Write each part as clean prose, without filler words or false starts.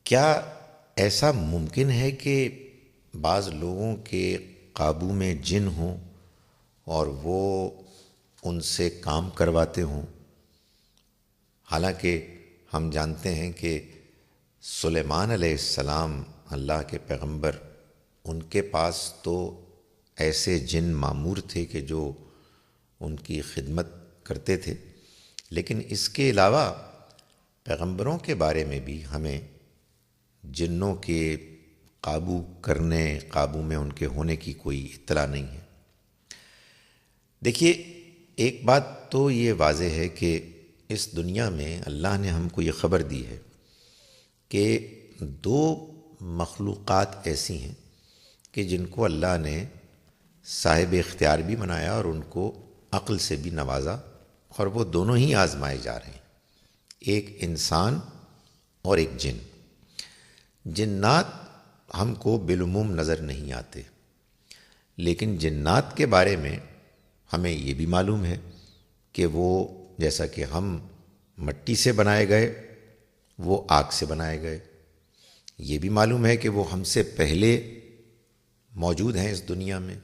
کیا ایسا ممکن ہے کہ بعض لوگوں کے قابو میں جن ہوں اور وہ ان سے کام کرواتے ہوں؟ حالانکہ ہم جانتے ہیں کہ سلیمان علیہ السلام اللہ کے پیغمبر، ان کے پاس تو ایسے جن مامور تھے کہ جو ان کی خدمت کرتے تھے، لیکن اس کے علاوہ پیغمبروں کے بارے میں بھی ہمیں جنوں کے قابو کرنے، قابو میں ان کے ہونے کی کوئی اطلاع نہیں ہے۔ دیکھیے، ایک بات تو یہ واضح ہے کہ اس دنیا میں اللہ نے ہم کو یہ خبر دی ہے کہ دو مخلوقات ایسی ہیں کہ جن کو اللہ نے صاحب اختیار بھی بنایا اور ان کو عقل سے بھی نوازا، اور وہ دونوں ہی آزمائے جا رہے ہیں، ایک انسان اور ایک جن۔ جنات ہم کو بالعموم نظر نہیں آتے، لیکن جنات کے بارے میں ہمیں یہ بھی معلوم ہے کہ وہ جیسا کہ ہم مٹی سے بنائے گئے، وہ آگ سے بنائے گئے۔ یہ بھی معلوم ہے کہ وہ ہم سے پہلے موجود ہیں اس دنیا میں۔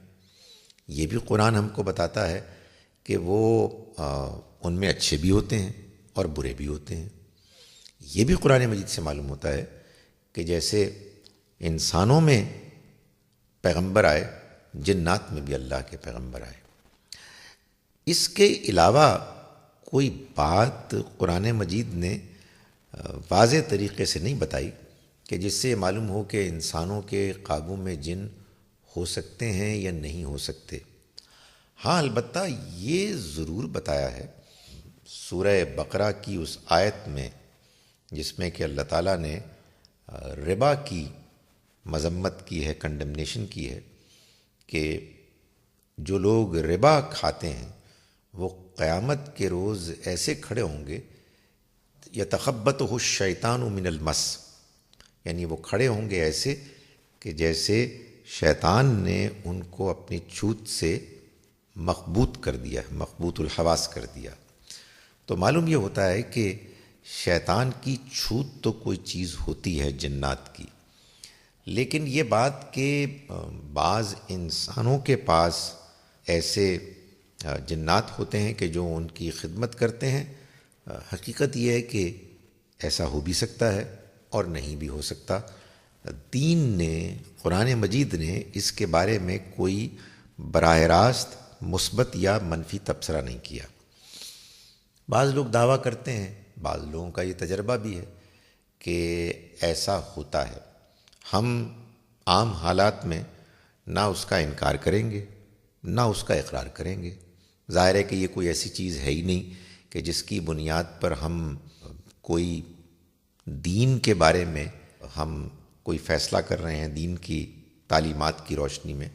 یہ بھی قرآن ہم کو بتاتا ہے کہ وہ ان میں اچھے بھی ہوتے ہیں اور برے بھی ہوتے ہیں۔ یہ بھی قرآن مجید سے معلوم ہوتا ہے کہ جیسے انسانوں میں پیغمبر آئے، جنات میں بھی اللہ کے پیغمبر آئے۔ اس کے علاوہ کوئی بات قرآن مجید نے واضح طریقے سے نہیں بتائی کہ جس سے معلوم ہو کہ انسانوں کے قابو میں جن ہو سکتے ہیں یا نہیں ہو سکتے۔ ہاں، البتہ یہ ضرور بتایا ہے سورہ بقرہ کی اس آیت میں جس میں کہ اللہ تعالیٰ نے ربا کی مذمت کی ہے، کنڈمنیشن کی ہے، کہ جو لوگ ربا کھاتے ہیں وہ قیامت کے روز ایسے کھڑے ہوں گے، یتخبطہ الشیطان من المس، یعنی وہ کھڑے ہوں گے ایسے کہ جیسے شیطان نے ان کو اپنی چھوت سے مخبوط کر دیا، مخبوط الحواس کر دیا۔ تو معلوم یہ ہوتا ہے کہ شیطان کی چھوت تو کوئی چیز ہوتی ہے جنات کی، لیکن یہ بات کہ بعض انسانوں کے پاس ایسے جنات ہوتے ہیں کہ جو ان کی خدمت کرتے ہیں، حقیقت یہ ہے کہ ایسا ہو بھی سکتا ہے اور نہیں بھی ہو سکتا۔ دین نے، قرآن مجید نے اس کے بارے میں کوئی براہ راست مثبت یا منفی تبصرہ نہیں کیا۔ بعض لوگ دعویٰ کرتے ہیں، بعض لوگوں کا یہ تجربہ بھی ہے کہ ایسا ہوتا ہے۔ ہم عام حالات میں نہ اس کا انکار کریں گے نہ اس کا اقرار کریں گے۔ ظاہر ہے کہ یہ کوئی ایسی چیز ہے ہی نہیں کہ جس کی بنیاد پر ہم کوئی دین کے بارے میں ہم کوئی فیصلہ کر رہے ہیں دین کی تعلیمات کی روشنی میں،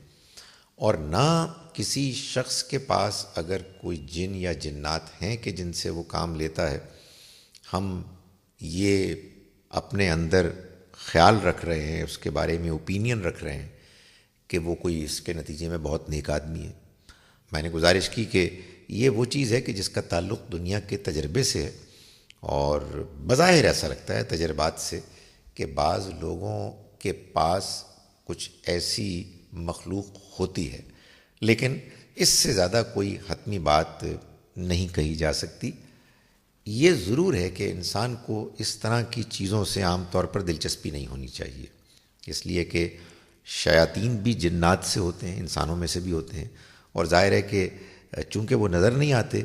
اور نہ کسی شخص کے پاس اگر کوئی جن یا جنات ہیں کہ جن سے وہ کام لیتا ہے، ہم یہ اپنے اندر خیال رکھ رہے ہیں، اس کے بارے میں اوپینین رکھ رہے ہیں کہ وہ کوئی اس کے نتیجے میں بہت نیک آدمی ہے۔ میں نے گزارش کی کہ یہ وہ چیز ہے کہ جس کا تعلق دنیا کے تجربے سے ہے، اور بظاہر ایسا لگتا ہے تجربات سے کہ بعض لوگوں کے پاس کچھ ایسی مخلوق ہوتی ہے، لیکن اس سے زیادہ کوئی حتمی بات نہیں کہی جا سکتی۔ یہ ضرور ہے کہ انسان کو اس طرح کی چیزوں سے عام طور پر دلچسپی نہیں ہونی چاہیے، اس لیے کہ شیاطین بھی جنات سے ہوتے ہیں، انسانوں میں سے بھی ہوتے ہیں، اور ظاہر ہے کہ چونکہ وہ نظر نہیں آتے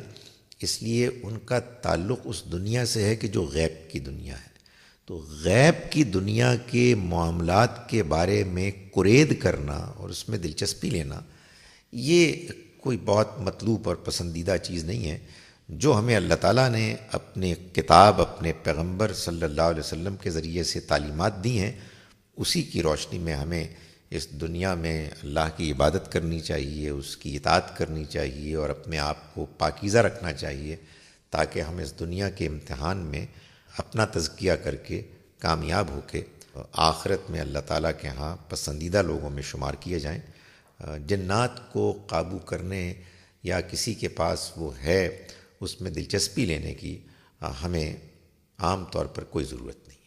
اس لیے ان کا تعلق اس دنیا سے ہے کہ جو غیب کی دنیا ہے۔ تو غیب کی دنیا کے معاملات کے بارے میں قرید کرنا اور اس میں دلچسپی لینا، یہ کوئی بہت مطلوب اور پسندیدہ چیز نہیں ہے۔ جو ہمیں اللہ تعالیٰ نے اپنے کتاب، اپنے پیغمبر صلی اللہ علیہ وسلم کے ذریعے سے تعلیمات دی ہیں، اسی کی روشنی میں ہمیں اس دنیا میں اللہ کی عبادت کرنی چاہیے، اس کی اطاعت کرنی چاہیے، اور اپنے آپ کو پاکیزہ رکھنا چاہیے تاکہ ہم اس دنیا کے امتحان میں اپنا تزکیہ کر کے کامیاب ہو کے آخرت میں اللہ تعالیٰ کے ہاں پسندیدہ لوگوں میں شمار کیے جائیں۔ جنات کو قابو کرنے یا کسی کے پاس وہ ہے اس میں دلچسپی لینے کی ہمیں عام طور پر کوئی ضرورت نہیں۔